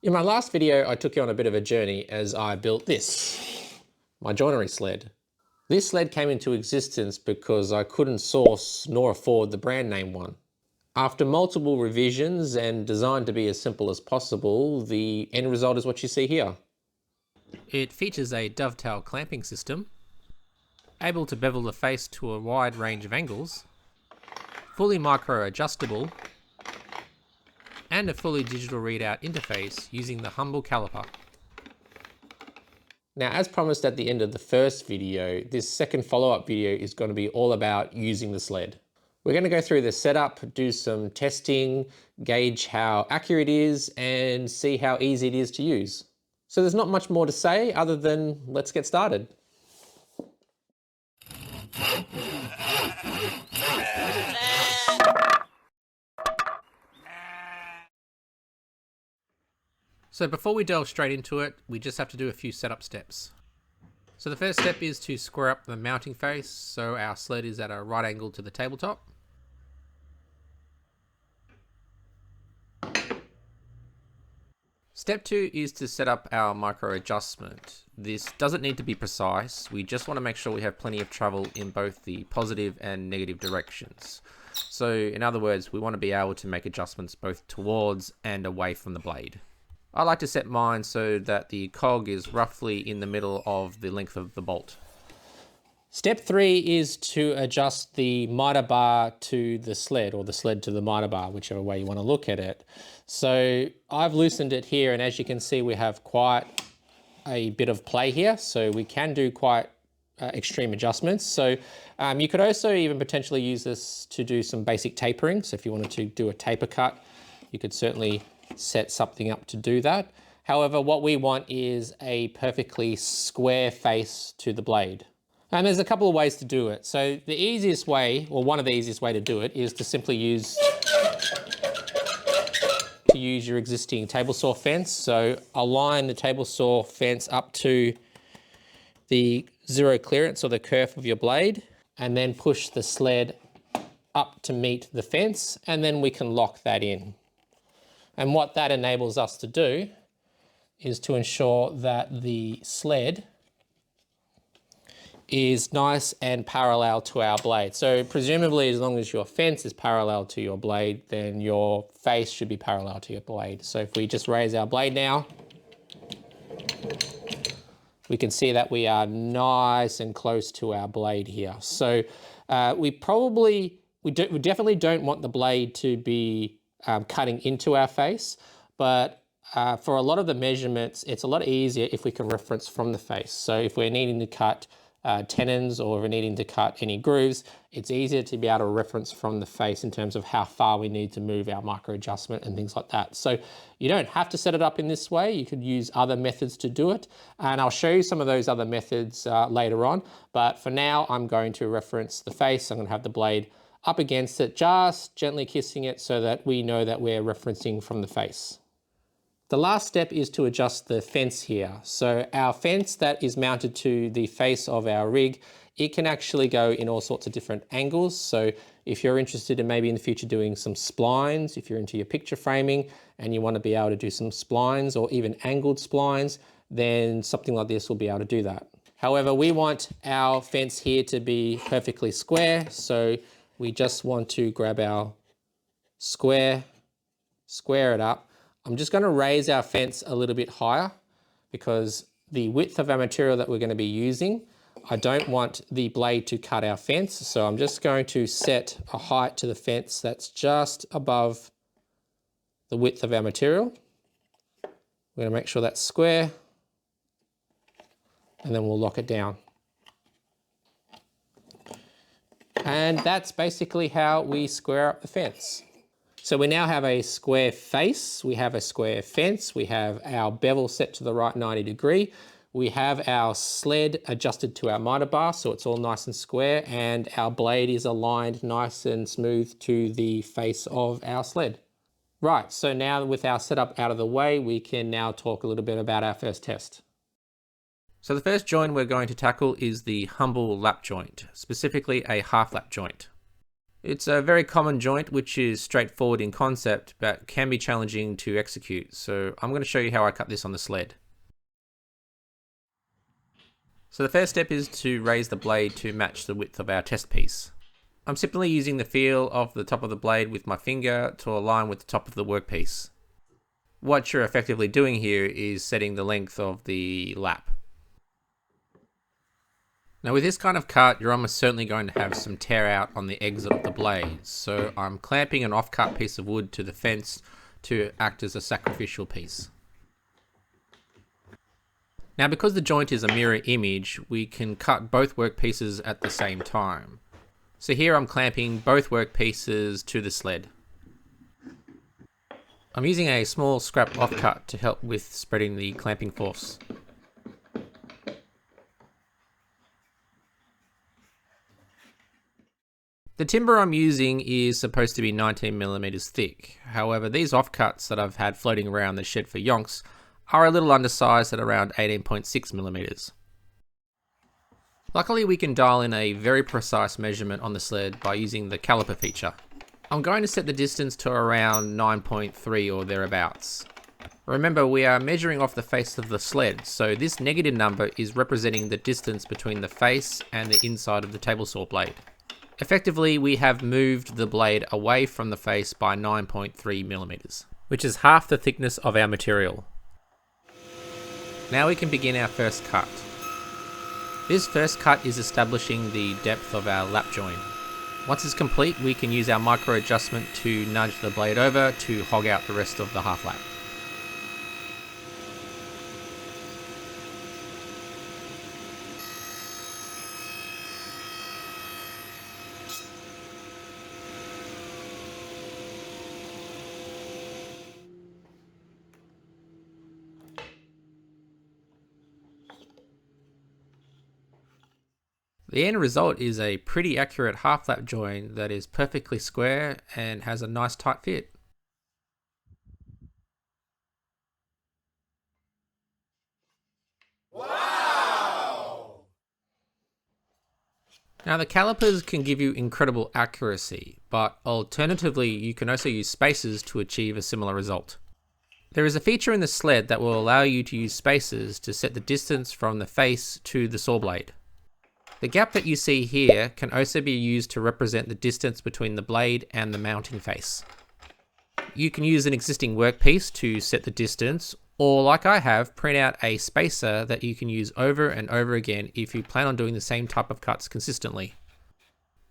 In my last video, I took you on a bit of a journey as I built this, my joinery sled. This sled came into existence because I couldn't source nor afford the brand name one. After multiple revisions and designed to be as simple as possible, the end result is what you see here. It features a dovetail clamping system, able to bevel the face to a wide range of angles, fully micro adjustable, and a fully digital readout interface using the humble caliper. Now, as promised at the end of the first video, this second follow-up video is going to be all about using the sled. We're going to go through the setup, do some testing, gauge how accurate it is, and see how easy it is to use. So there's not much more to say other than let's get started. So before we delve straight into it, we just have to do a few setup steps. So the first step is to square up the mounting face so our sled is at a right angle to the tabletop. Step 2 is to set up our micro adjustment. This doesn't need to be precise, we just want to make sure we have plenty of travel in both the positive and negative directions. So in other words, we want to be able to make adjustments both towards and away from the blade. I like to set mine so that the cog is roughly in the middle of the length of the bolt. Step 3 is to adjust the mitre bar to the sled, or the sled to the mitre bar, whichever way you want to look at it. So I've loosened it here, and as you can see, we have quite a bit of play here, so we can do quite extreme adjustments. So you could also even potentially use this to do some basic tapering. So if you wanted to do a taper cut, you could certainly set something up to do that. However, what we want is a perfectly square face to the blade. And there's a couple of ways to do it. So the easiest way, or one of the easiest way to do it, is to simply use your existing table saw fence. So align the table saw fence up to the zero clearance or the kerf of your blade, and then push the sled up to meet the fence, and then we can lock that in. And what that enables us to do is to ensure that the sled is nice and parallel to our blade. So presumably, as long as your fence is parallel to your blade, then your face should be parallel to your blade. So if we just raise our blade now, we can see that we are nice and close to our blade here. So we definitely don't want the blade to be cutting into our face, but for a lot of the measurements, it's a lot easier if we can reference from the face. So if we're needing to cut tenons, or if we're needing to cut any grooves, it's easier to be able to reference from the face in terms of how far we need to move our micro adjustment and things like that. So you don't have to set it up in this way. You could use other methods to do it, and I'll show you some of those other methods later on. But for now, I'm going to reference the face. I'm going to have the blade up against it, just gently kissing it so that we know that we're referencing from the face. The last step is to adjust the fence here. So our fence that is mounted to the face of our rig, it can actually go in all sorts of different angles. So if you're interested in maybe in the future doing some splines, if you're into your picture framing and you want to be able to do some splines or even angled splines, then something like this will be able to do that. However, we want our fence here to be perfectly square. So we just want to grab our square it up. I'm just going to raise our fence a little bit higher because the width of our material that we're going to be using, I don't want the blade to cut our fence. So I'm just going to set a height to the fence that's just above the width of our material. We're going to make sure that's square, and then we'll lock it down. And that's basically how we square up the fence. So we now have a square face, we have a square fence, we have our bevel set to the right 90 degree, we have our sled adjusted to our mitre bar so it's all nice and square, and our blade is aligned nice and smooth to the face of our sled. Right, so now with our setup out of the way, we can now talk a little bit about our first test. So the first joint we're going to tackle is the humble lap joint, specifically a half lap joint. It's a very common joint which is straightforward in concept but can be challenging to execute, so I'm going to show you how I cut this on the sled. So the first step is to raise the blade to match the width of our test piece. I'm simply using the feel of the top of the blade with my finger to align with the top of the workpiece. What you're effectively doing here is setting the length of the lap. Now with this kind of cut, you're almost certainly going to have some tear out on the exit of the blade, so I'm clamping an off-cut piece of wood to the fence to act as a sacrificial piece. Now because the joint is a mirror image, we can cut both workpieces at the same time. So here I'm clamping both workpieces to the sled. I'm using a small scrap offcut to help with spreading the clamping force. The timber I'm using is supposed to be 19mm thick. However, these offcuts that I've had floating around the shed for yonks are a little undersized at around 18.6mm. Luckily we can dial in a very precise measurement on the sled by using the caliper feature. I'm going to set the distance to around 9.3 or thereabouts. Remember, we are measuring off the face of the sled, so this negative number is representing the distance between the face and the inside of the table saw blade. Effectively, we have moved the blade away from the face by 9.3mm, which is half the thickness of our material. Now we can begin our first cut. This first cut is establishing the depth of our lap join. Once it's complete, we can use our micro adjustment to nudge the blade over to hog out the rest of the half lap. The end result is a pretty accurate half lap join that is perfectly square and has a nice tight fit. Wow! Now the calipers can give you incredible accuracy, but alternatively you can also use spacers to achieve a similar result. There is a feature in the sled that will allow you to use spacers to set the distance from the face to the saw blade. The gap that you see here can also be used to represent the distance between the blade and the mounting face. You can use an existing workpiece to set the distance, or like I have, print out a spacer that you can use over and over again if you plan on doing the same type of cuts consistently.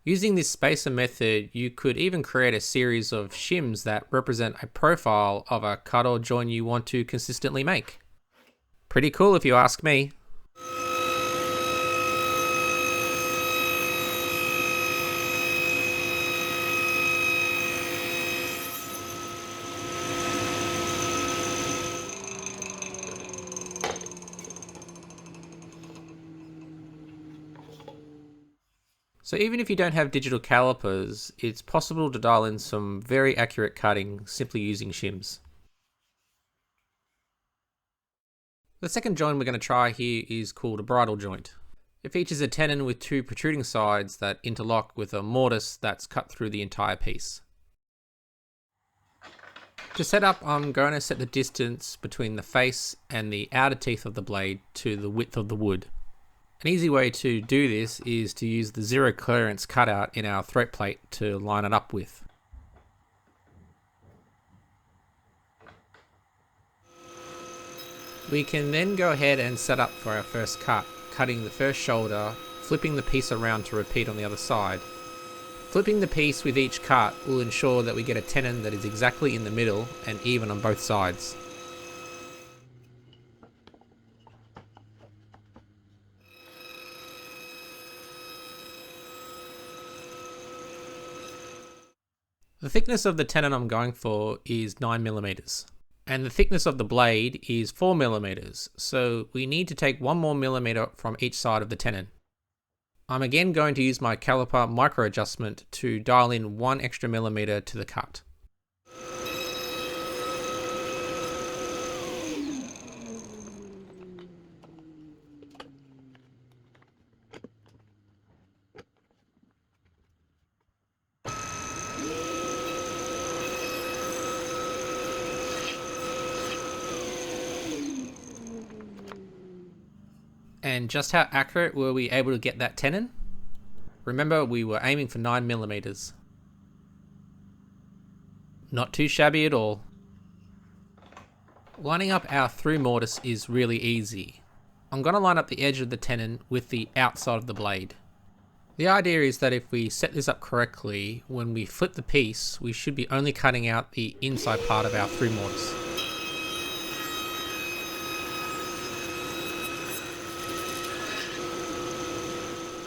Using this spacer method, you could even create a series of shims that represent a profile of a cut or join you want to consistently make. Pretty cool if you ask me. So even if you don't have digital calipers, it's possible to dial in some very accurate cutting simply using shims. The second joint we're going to try here is called a bridle joint. It features a tenon with two protruding sides that interlock with a mortise that's cut through the entire piece. To set up, I'm going to set the distance between the face and the outer teeth of the blade to the width of the wood. An easy way to do this is to use the zero clearance cutout in our throat plate to line it up with. We can then go ahead and set up for our first cut, cutting the first shoulder, flipping the piece around to repeat on the other side. Flipping the piece with each cut will ensure that we get a tenon that is exactly in the middle and even on both sides. The thickness of the tenon I'm going for is 9mm, and the thickness of the blade is 4mm, so we need to take 1 more millimeter from each side of the tenon. I'm again going to use my caliper micro adjustment to dial in 1 extra millimeter to the cut. And just how accurate were we able to get that tenon? Remember, we were aiming for 9mm. Not too shabby at all. Lining up our through mortise is really easy. I'm going to line up the edge of the tenon with the outside of the blade. The idea is that if we set this up correctly, when we flip the piece, we should be only cutting out the inside part of our through mortise.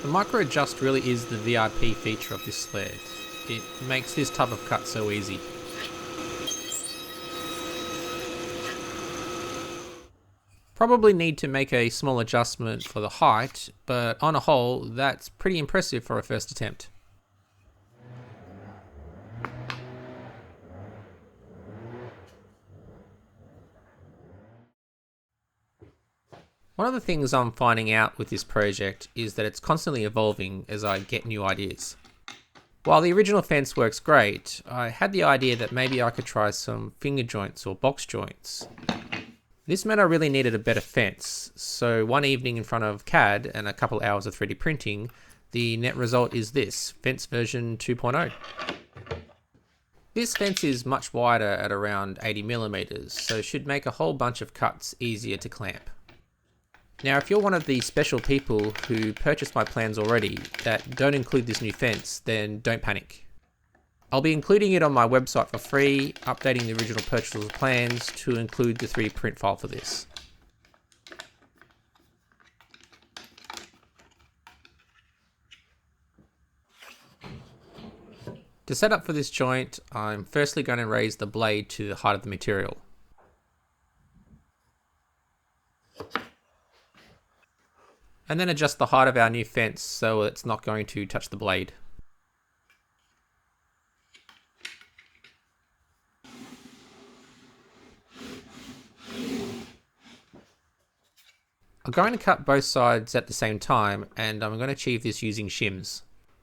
The micro adjust really is the VIP feature of this sled. It makes this type of cut so easy. Probably need to make a small adjustment for the height, but on a whole, that's pretty impressive for a first attempt. One of the things I'm finding out with this project is that it's constantly evolving as I get new ideas. While the original fence works great, I had the idea that maybe I could try some finger joints or box joints. This meant I really needed a better fence, so one evening in front of CAD and a couple hours of 3D printing, the net result is this, fence version 2.0. This fence is much wider at around 80mm, so should make a whole bunch of cuts easier to clamp. Now if you're one of the special people who purchased my plans already that don't include this new fence, then don't panic. I'll be including it on my website for free, updating the original purchaser's plans to include the 3D print file for this. To set up for this joint, I'm firstly going to raise the blade to the height of the material. And then adjust the height of our new fence so it's not going to touch the blade. I'm going to cut both sides at the same time, and I'm going to achieve this using shims.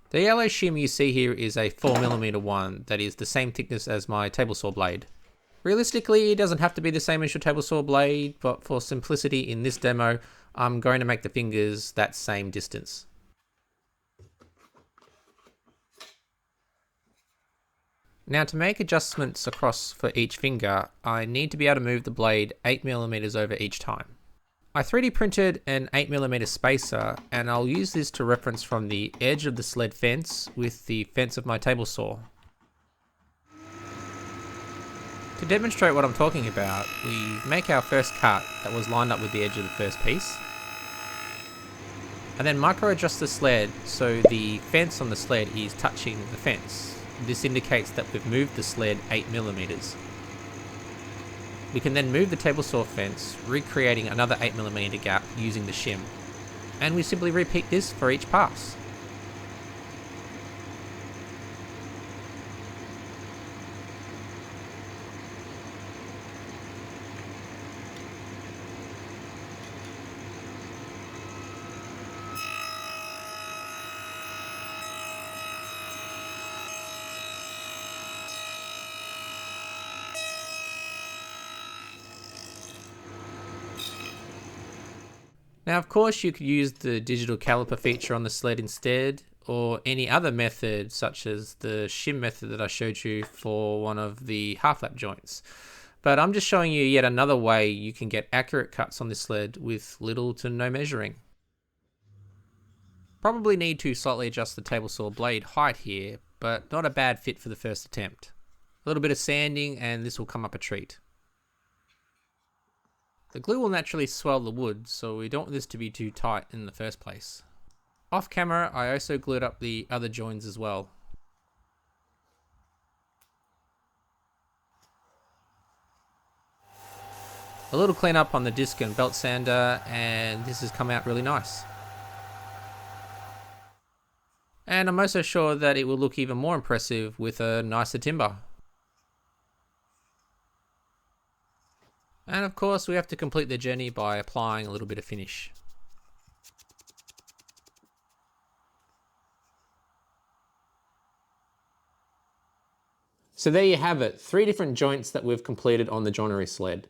The yellow shim you see here is a 4mm one that is the same thickness as my table saw blade. Realistically, it doesn't have to be the same as your table saw blade, but for simplicity in this demo, I'm going to make the fingers that same distance. Now to make adjustments across for each finger, I need to be able to move the blade 8mm over each time. I 3D printed an 8mm spacer, and I'll use this to reference from the edge of the sled fence with the fence of my table saw. To demonstrate what I'm talking about, we make our first cut that was lined up with the edge of the first piece, and then micro adjust the sled so the fence on the sled is touching the fence. This indicates that we've moved the sled 8mm. We can then move the table saw fence, recreating another 8mm gap using the shim. And we simply repeat this for each pass. Now of course you could use the digital caliper feature on the sled instead, or any other method such as the shim method that I showed you for one of the half lap joints. But I'm just showing you yet another way you can get accurate cuts on this sled with little to no measuring. Probably need to slightly adjust the table saw blade height here, but not a bad fit for the first attempt. A little bit of sanding and this will come up a treat. The glue will naturally swell the wood, so we don't want this to be too tight in the first place. Off camera, I also glued up the other joins as well. A little cleanup on the disc and belt sander, and this has come out really nice. And I'm also sure that it will look even more impressive with a nicer timber. And of course we have to complete the journey by applying a little bit of finish. So there you have it, 3 different joints that we've completed on the joinery sled.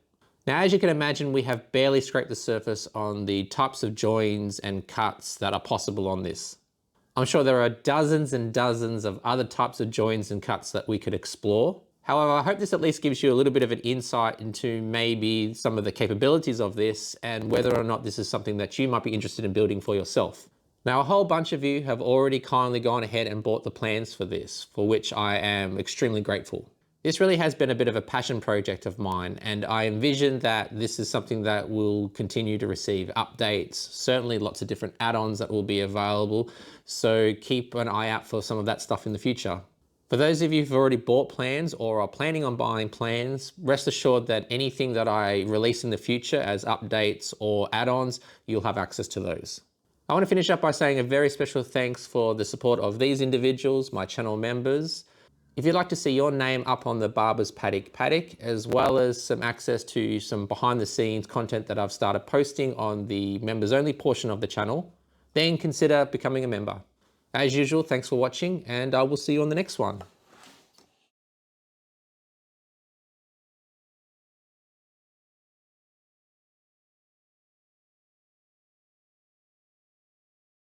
Now, as you can imagine, we have barely scraped the surface on the types of joins and cuts that are possible on this. I'm sure there are dozens and dozens of other types of joins and cuts that we could explore. However, I hope this at least gives you a little bit of an insight into maybe some of the capabilities of this and whether or not this is something that you might be interested in building for yourself. Now, a whole bunch of you have already kindly gone ahead and bought the plans for this, for which I am extremely grateful. This really has been a bit of a passion project of mine, and I envision that this is something that will continue to receive updates, certainly lots of different add-ons that will be available, so keep an eye out for some of that stuff in the future. For those of you who've already bought plans or are planning on buying plans, rest assured that anything that I release in the future as updates or add-ons, you'll have access to those. I want to finish up by saying a very special thanks for the support of these individuals, my channel members. If you'd like to see your name up on the Barber's Paddock, as well as some access to some behind the scenes content that I've started posting on the members only portion of the channel, then consider becoming a member. As usual, thanks for watching, and I will see you on the next one.